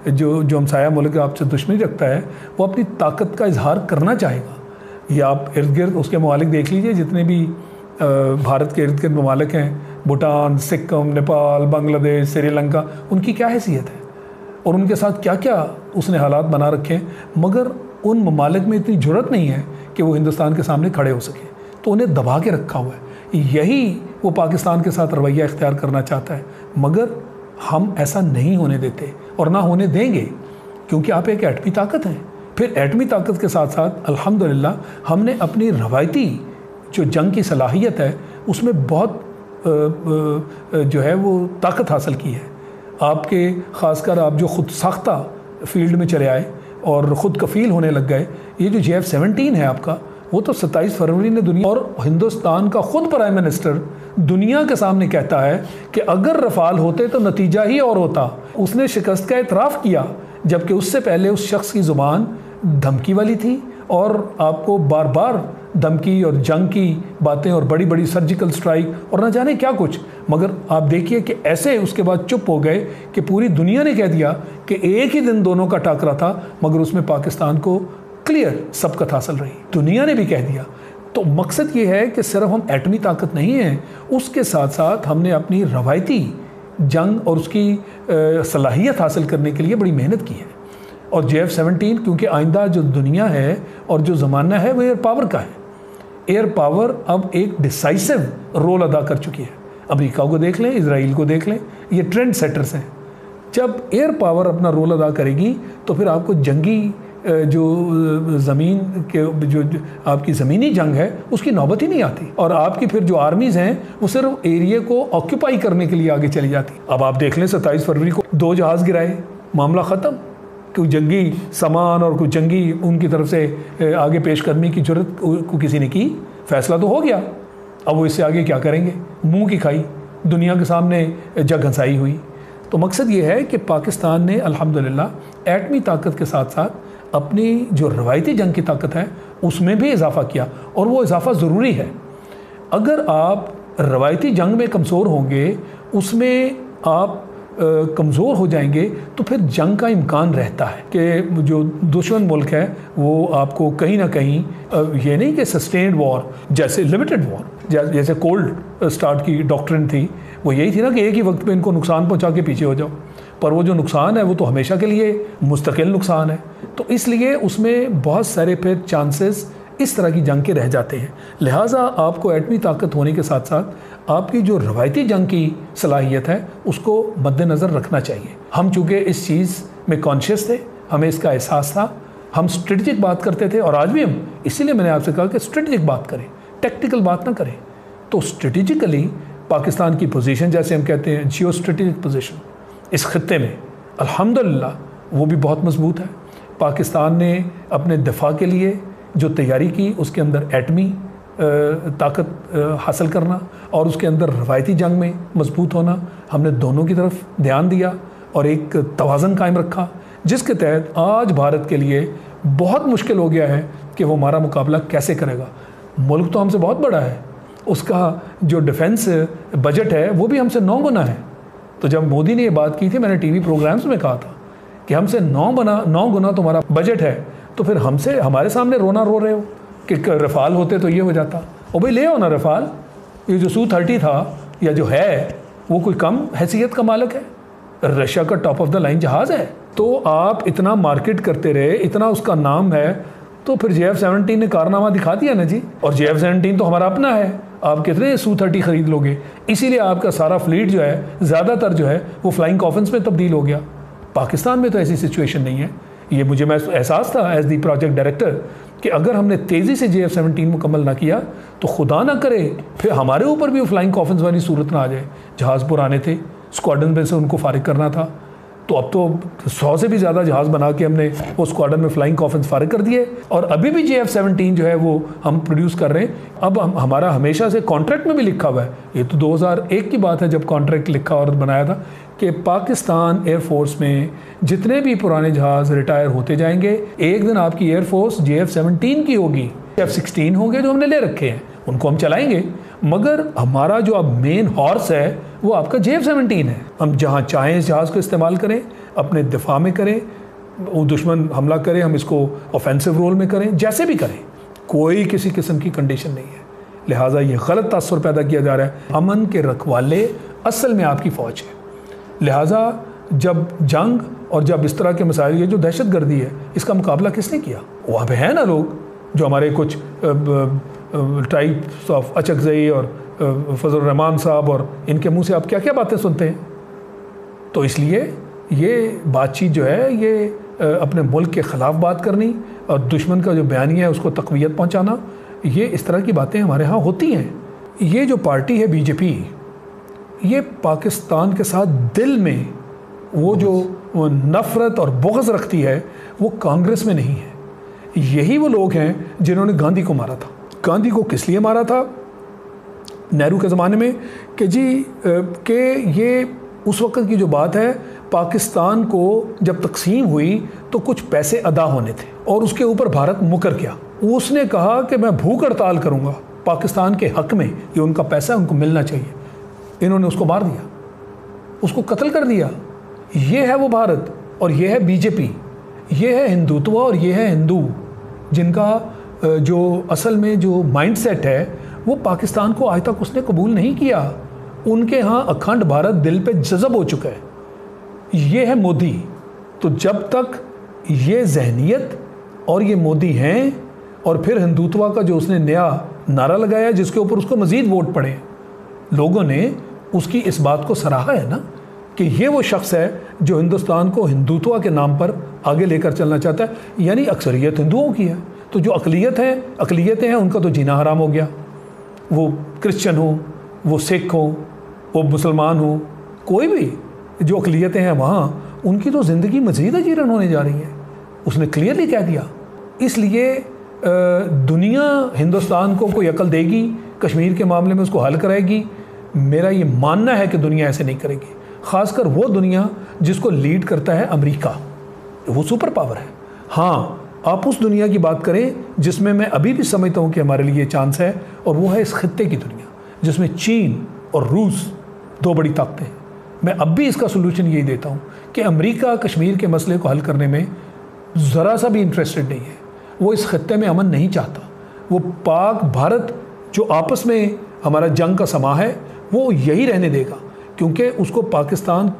जो जो हमसाया मुल्क आपसे दुश्मनी रखता है वो अपनी ताकत का इजहार करना चाहेगा। ये आप इर्द गिर्द उसके ममालिक देख लीजिए, जितने भी भारत के इर्द गिर्द ममालिक हैं, भूटान, सिक्किम, नेपाल, बांग्लादेश, श्रीलंका, उनकी क्या हैसियत है और उनके साथ क्या क्या उसने हालात बना रखे हैं, मगर उन ममालिक में इतनी जुर्रत नहीं है कि वो हिंदुस्तान के सामने खड़े हो सके, तो उन्हें दबा के रखा हुआ है। यही वो पाकिस्तान के साथ रवैया इख्तियार करना चाहता है, मगर हम ऐसा नहीं होने देते और ना होने देंगे, क्योंकि आप एक एटमी ताकत हैं। फिर एटमी ताकत के साथ साथ अल्हम्दुलिल्लाह हमने अपनी रवायती जो जंग की सलाहियत है उसमें बहुत जो है वो ताकत हासिल की है। आपके ख़ासकर आप जो ख़ुद साख्ता फील्ड में चले आए और ख़ुद कफ़ील होने लग गए, ये जो JF-17 है आपका, वो तो 27 फरवरी ने दुनिया और हिंदुस्तान का ख़ुद प्राइम मिनिस्टर दुनिया के सामने कहता है कि अगर रफ़ाल होते तो नतीजा ही और होता। उसने शिकस्त का एतराफ़ किया, जबकि उससे पहले उस शख्स की ज़ुबान धमकी वाली थी और आपको बार बार धमकी और जंग की बातें और बड़ी बड़ी सर्जिकल स्ट्राइक और न जाने क्या कुछ। मगर आप देखिए कि ऐसे उसके बाद चुप हो गए कि पूरी दुनिया ने कह दिया कि एक ही दिन दोनों का टाकरा था, मगर उसमें पाकिस्तान को क्लियर सबकत हासिल रही, दुनिया ने भी कह दिया। तो मकसद ये है कि सिर्फ हम एटमी ताकत नहीं हैं, उसके साथ साथ हमने अपनी रवायती जंग और उसकी सलाहियत हासिल करने के लिए बड़ी मेहनत की है। और JF-17 क्योंकि आइंदा जो दुनिया है और जो ज़माना है वो एयर पावर का है। एयर पावर अब एक डिसाइसिव रोल अदा कर चुकी है। अमेरिका को देख लें, इजराइल को देख लें, ये ट्रेंड सेटर्स हैं। जब एयर पावर अपना रोल अदा करेगी तो फिर आपको जंगी जो ज़मीन के जो आपकी ज़मीनी जंग है उसकी नौबत ही नहीं आती, और आपकी फिर जो आर्मीज़ हैं वो सिर्फ एरिया को ऑक्यूपाई करने के लिए आगे चली जाती। अब आप देख लें 27 फरवरी को 2 जहाज़ गिराए, मामला ख़त्म। कोई जंगी सामान और कोई जंगी उनकी तरफ से आगे पेश करने की जरूरत को किसी ने की, फैसला तो हो गया। अब वो इससे आगे क्या करेंगे? मुंह की खाई, दुनिया के सामने जग हंसाई हुई। तो मकसद ये है कि पाकिस्तान ने अल्हम्दुलिल्लाह एटमी ताकत के साथ साथ अपनी जो रवायती जंग की ताकत है उसमें भी इजाफ़ा किया, और वो इजाफ़ा ज़रूरी है। अगर आप रवायती जंग में कमज़ोर होंगे, उसमें आप कमज़ोर हो जाएंगे, तो फिर जंग का इम्कान रहता है कि जो दुश्मन मुल्क है वो आपको कहीं ना कहीं ये नहीं कि सस्टेन्ड वॉर, जैसे लिमिटेड वॉर, जैसे कोल्ड स्टार्ट की डॉक्ट्रिन थी, वो यही थी ना कि एक ही वक्त पे इनको नुकसान पहुंचा के पीछे हो जाओ, पर वो जो नुकसान है वो तो हमेशा के लिए मुस्तकिल नुकसान है। तो इसलिए उसमें बहुत सारे फिर चांसेस इस तरह की जंग के रह जाते हैं। लिहाजा आपको एटमी ताकत होने के साथ साथ आपकी जो रवायती जंग की सलाहियत है उसको मद्देनज़र रखना चाहिए। हम चूँकि इस चीज़ में कॉन्शियस थे, हमें इसका एहसास था, हम स्ट्रेटजिक बात करते थे, और आज भी हम, इसीलिए मैंने आपसे कहा कि स्ट्रेटजिक बात करें, टेक्टिकल बात ना करें। तो स्ट्रेटेजिकली पाकिस्तान की पोजीशन, जैसे हम कहते हैं जियो स्ट्रेटेजिक पोजीशन इस खत्ते में, अल्हम्दुलिल्लाह वो भी बहुत मजबूत है। पाकिस्तान ने अपने दिफा के लिए जो तैयारी की, उसके अंदर एटमी ताकत हासिल करना और उसके अंदर रवायती जंग में मजबूत होना, हमने दोनों की तरफ ध्यान दिया और एक तवाज़न कायम रखा, जिसके तहत आज भारत के लिए बहुत मुश्किल हो गया है कि वो हमारा मुकाबला कैसे करेगा। मुल्क तो हमसे बहुत बड़ा है, उसका जो डिफेंस बजट है वो भी हमसे 9 गुना है। तो जब मोदी ने ये बात की थी, मैंने टीवी प्रोग्राम्स में कहा था कि हमसे 9 गुना तुम्हारा बजट है, तो फिर हमसे हमारे सामने रोना रो रहे हो कि रफ़ाल होते तो ये हो जाता। और भाई ले आओ ना रफ़ाल, ये जो Su-30 था या जो है वो कोई कम हैसियत का मालिक है, रशिया का टॉप ऑफ द लाइन जहाज़ है। तो आप इतना मार्केट करते रहे, इतना उसका नाम है, तो फिर JF-17 ने कारनामा दिखा दिया ना जी। और JF-17 तो हमारा अपना है, आप कितने Su-30 ख़रीद लोगे? इसीलिए आपका सारा फ्लीट जो है, ज़्यादातर जो है वो फ्लाइंग कॉफिन्स में तब्दील हो गया। पाकिस्तान में तो ऐसी सिचुएशन नहीं है। ये मुझे एहसास था एज दी प्रोजेक्ट डायरेक्टर कि अगर हमने तेज़ी से JF-17 मुकम्मल ना किया तो खुदा ना करे फिर हमारे ऊपर भी वो फ्लाइंग कॉफिन्स वाली सूरत ना आ जाए। जहाज़ पुराने थे, स्क्वाड्रन में से उनको फारिग करना था, तो अब तो 100 से भी ज़्यादा जहाज़ बना के हमने वो स्क्वाड्रन में फ्लाइंग कॉफिन्स फारिग कर दिए, और अभी भी JF-17 जो है वो हम प्रोड्यूस कर रहे हैं। अब हमारा हमेशा से कॉन्ट्रैक्ट में भी लिखा हुआ है, ये तो 2001 की बात है जब कॉन्ट्रैक्ट लिखा और बनाया था कि पाकिस्तान एयरफोर्स में जितने भी पुराने जहाज़ रिटायर होते जाएंगे, एक दिन आपकी एयरफोर्स JF-17 की होगी। F-16 होंगे जो हमने ले रखे हैं, उनको हम चलाएंगे, मगर हमारा जो अब मेन हॉर्स है वो आपका JF-17 है। हम जहाँ चाहें इस जहाज़ को इस्तेमाल करें, अपने दिफा में करें, वो दुश्मन हमला करे हम इसको ऑफेंसिव रोल में करें, जैसे भी करें, कोई किसी किस्म की कंडीशन नहीं है। लिहाजा ये गलत तासुर पैदा किया जा रहा है। अमन के रखवाले असल में आपकी फ़ौज है। लिहाजा जब जंग और जब इस तरह के मसाइल, ये जो दहशत गर्दी है, इसका मुकाबला किसने किया? वहाँ पे हैं ना लोग जो हमारे कुछ टाइप्स ऑफ अचकज़ई और फजल रहमान साहब, और इनके मुंह से आप क्या क्या बातें सुनते हैं। तो इसलिए ये बातचीत जो है, ये अपने मुल्क के ख़िलाफ़ बात करनी और दुश्मन का जो बयानिया है उसको तक़वियत पहुँचाना, ये इस तरह की बातें हमारे यहाँ होती हैं। ये जो पार्टी है बीजेपी, ये पाकिस्तान के साथ दिल में वो जो नफ़रत और बुग़्ज़ रखती है, वो कांग्रेस में नहीं है। यही वो लोग हैं जिन्होंने गांधी को मारा था। गांधी को किस लिए मारा था नेहरू के ज़माने में? कि जी कि ये उस वक़्त की जो बात है, पाकिस्तान को जब तकसीम हुई तो कुछ पैसे अदा होने थे और उसके ऊपर भारत मुकर गया। उसने कहा कि मैं भूख हड़ताल करूँगा पाकिस्तान के हक़ में, ये उनका पैसा उनको मिलना चाहिए। इन्होंने उसको मार दिया, उसको कत्ल कर दिया। ये है वो भारत और ये है बीजेपी, ये है हिंदुत्व और ये है हिंदू, जिनका जो असल में जो माइंडसेट है वो पाकिस्तान को आज तक उसने कबूल नहीं किया। उनके यहाँ अखंड भारत दिल पे जज़ब हो चुका है। ये है मोदी। तो जब तक ये जहनियत और ये मोदी हैं, और फिर हिंदुत्व का जो उसने नया नारा लगाया जिसके ऊपर उसको मज़ीद वोट पड़े, लोगों ने उसकी इस बात को सराहा है ना कि ये वो शख्स है जो हिंदुस्तान को हिंदुत्व के नाम पर आगे लेकर चलना चाहता है। यानी अक्सरियत हिंदुओं की है, तो जो अक़लियतें हैं उनका तो जीना हराम हो गया। वो क्रिश्चियन हो, वो सिख हो, वो मुसलमान हो, कोई भी जो अक़लियतें हैं वहाँ, उनकी तो ज़िंदगी मज़ीद अजीरन होने जा रही है। उसने क्लियरली कह दिया। इसलिए दुनिया हिंदुस्तान को कोई अकल देगी, कश्मीर के मामले में उसको हल कराएगी, मेरा ये मानना है कि दुनिया ऐसे नहीं करेगी। ख़ासकर वो दुनिया जिसको लीड करता है अमेरिका, वो सुपर पावर है। हाँ, आप उस दुनिया की बात करें जिसमें मैं अभी भी समझता हूँ कि हमारे लिए चांस है, और वो है इस खित्ते की दुनिया जिसमें चीन और रूस दो बड़ी ताकतें हैं। मैं अब भी इसका सोल्यूशन यही देता हूँ कि अमेरिका कश्मीर के मसले को हल करने में ज़रा सा भी इंटरेस्टेड नहीं है। वो इस खित्ते में अमन नहीं चाहता। वो पाक भारत जो आपस में हमारा जंग का समा है, वो यही रहने देगा, क्योंकि उसको पाकिस्तान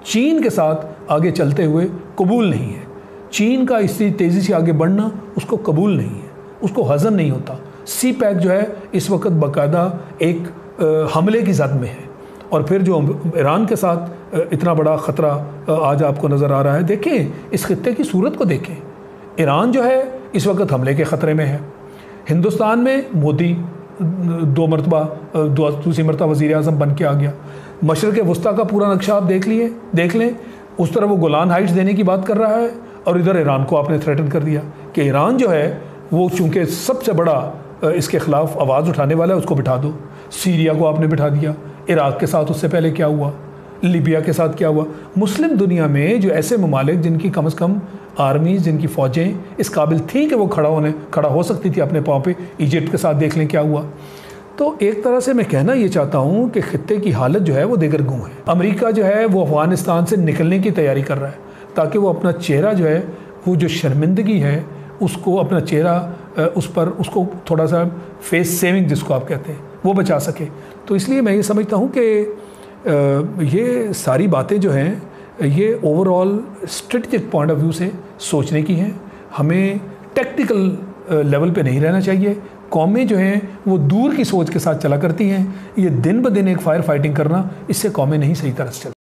चीन के साथ आगे चलते हुए कबूल नहीं है। चीन का इसी तेज़ी से आगे बढ़ना उसको कबूल नहीं है, उसको हज़म नहीं होता। सी पैक जो है इस वक्त बाकायदा एक हमले की जद में है, और फिर जो ईरान के साथ इतना बड़ा ख़तरा आज आपको नज़र आ रहा है। देखें इस खित्ते की सूरत को देखें। ईरान जो है इस वक्त हमले के ख़तरे में है। हिंदुस्तान में मोदी दूसरी मरतबा वज़ीर आज़म बन के आ गया। मशरक़ वस्ता का पूरा नक्शा आप देख लें। उस तरह वो गोलान हाइट्स देने की बात कर रहा है, और इधर ईरान को आपने थ्रेटन कर दिया कि ईरान जो है वो चूँकि सबसे बड़ा इसके ख़िलाफ़ आवाज़ उठाने वाला है, उसको बिठा दो। सीरिया को आपने बिठा दिया। इराक़ के साथ उससे पहले क्या हुआ, लीबिया के साथ क्या हुआ। मुस्लिम दुनिया में जो ऐसे ममालिक जिनकी कम से कम आर्मीज़, जिनकी फ़ौजें इस काबिल थी कि वो खड़ा हो सकती थी अपने पाँव पे, इजिप्ट के साथ देख लें क्या हुआ। तो एक तरह से मैं कहना ये चाहता हूँ कि खित्ते की हालत जो है वो देगरगूं है। अमेरिका जो है वो अफ़गानिस्तान से निकलने की तैयारी कर रहा है, ताकि वो अपना चेहरा जो है, वो जो शर्मिंदगी है उसको, अपना चेहरा उस पर उसको थोड़ा सा फेस सेविंग जिसको आप कहते हैं, वो बचा सके। तो इसलिए मैं ये समझता हूँ कि ये सारी बातें जो हैं ये overall strategic point of view से सोचने की हैं। हमें टेक्निकल लेवल पे नहीं रहना चाहिए। कौमें जो हैं वो दूर की सोच के साथ चला करती हैं। ये दिन ब दिन एक फायर फाइटिंग करना, इससे कौमें नहीं सही तरह से चलती।